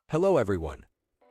Hello everyone.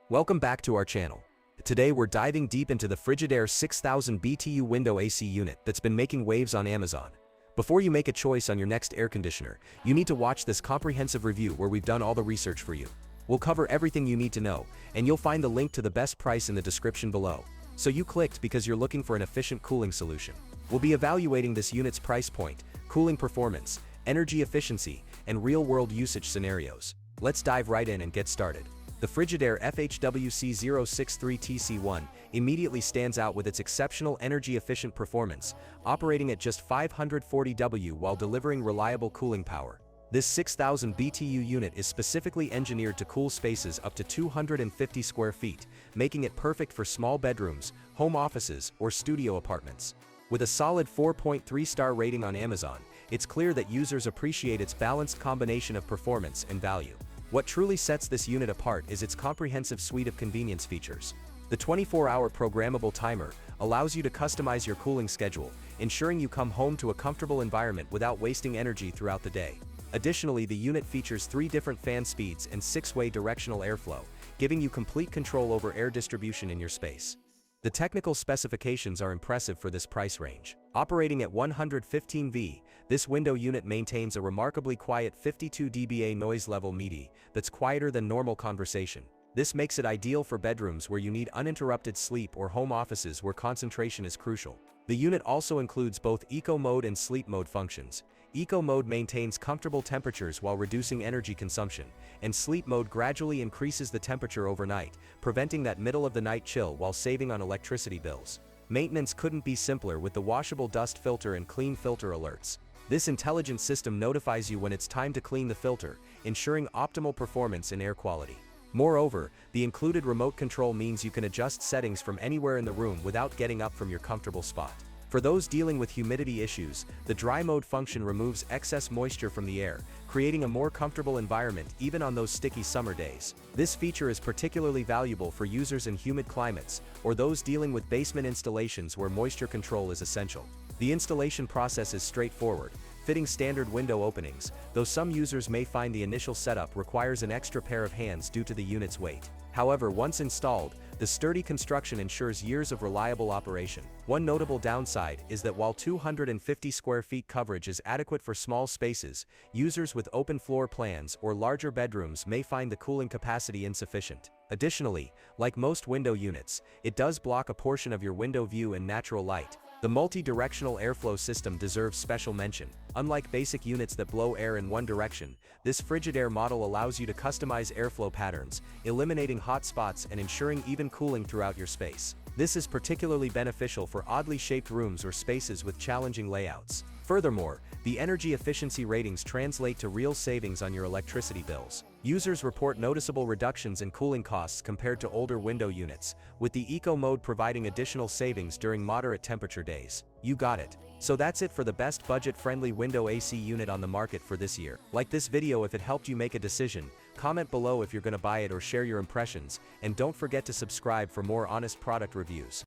Welcome back to our channel. Today we're diving deep into the Frigidaire 6000 BTU Window AC unit that's been making waves on Amazon. Before you make a choice on your next air conditioner, you need to watch this comprehensive review where we've done all the research for you. We'll cover everything you need to know, and you'll find the link to the best price in the description below. So you clicked because you're looking for an efficient cooling solution. We'll be evaluating this unit's price point, cooling performance, energy efficiency, and real-world usage scenarios. Let's dive right in and get started. The Frigidaire FHWC063TC1 immediately stands out with its exceptional energy-efficient performance, operating at just 540 W while delivering reliable cooling power. This 6000 BTU unit is specifically engineered to cool spaces up to 250 square feet, making it perfect for small bedrooms, home offices, or studio apartments. With a solid 4.3-star rating on Amazon, it's clear that users appreciate its balanced combination of performance and value. What truly sets this unit apart is its comprehensive suite of convenience features. The 24-hour programmable timer allows you to customize your cooling schedule, ensuring you come home to a comfortable environment without wasting energy throughout the day. Additionally, the unit features 3 different fan speeds and 6-way directional airflow, giving you complete control over air distribution in your space. The technical specifications are impressive for this price range. Operating at 115 V, this window unit maintains a remarkably quiet 52 dBA noise level MIDI that's quieter than normal conversation. This makes it ideal for bedrooms where you need uninterrupted sleep or home offices where concentration is crucial. The unit also includes both Eco Mode and Sleep Mode functions. Eco Mode maintains comfortable temperatures while reducing energy consumption, and Sleep Mode gradually increases the temperature overnight, preventing that middle-of-the-night chill while saving on electricity bills. Maintenance couldn't be simpler with the washable dust filter and clean filter alerts. This intelligent system notifies you when it's time to clean the filter, ensuring optimal performance and air quality. Moreover, the included remote control means you can adjust settings from anywhere in the room without getting up from your comfortable spot. For those dealing with humidity issues, the dry mode function removes excess moisture from the air, creating a more comfortable environment even on those sticky summer days. This feature is particularly valuable for users in humid climates or those dealing with basement installations where moisture control is essential. The installation process is straightforward, fitting standard window openings, though some users may find the initial setup requires an extra pair of hands due to the unit's weight. However, once installed, the sturdy construction ensures years of reliable operation. One notable downside is that while 250 square feet coverage is adequate for small spaces, users with open floor plans or larger bedrooms may find the cooling capacity insufficient. Additionally, like most window units, it does block a portion of your window view and natural light. The multi-directional airflow system deserves special mention. Unlike basic units that blow air in one direction, this Frigidaire model allows you to customize airflow patterns, eliminating hot spots and ensuring even cooling throughout your space. This is particularly beneficial for oddly shaped rooms or spaces with challenging layouts. Furthermore, the energy efficiency ratings translate to real savings on your electricity bills. Users report noticeable reductions in cooling costs compared to older window units, with the Eco Mode providing additional savings during moderate temperature days. You got it. So that's it for the best budget-friendly window AC unit on the market for this year. Like this video if it helped you make a decision, comment below if you're gonna buy it or share your impressions, and don't forget to subscribe for more honest product reviews.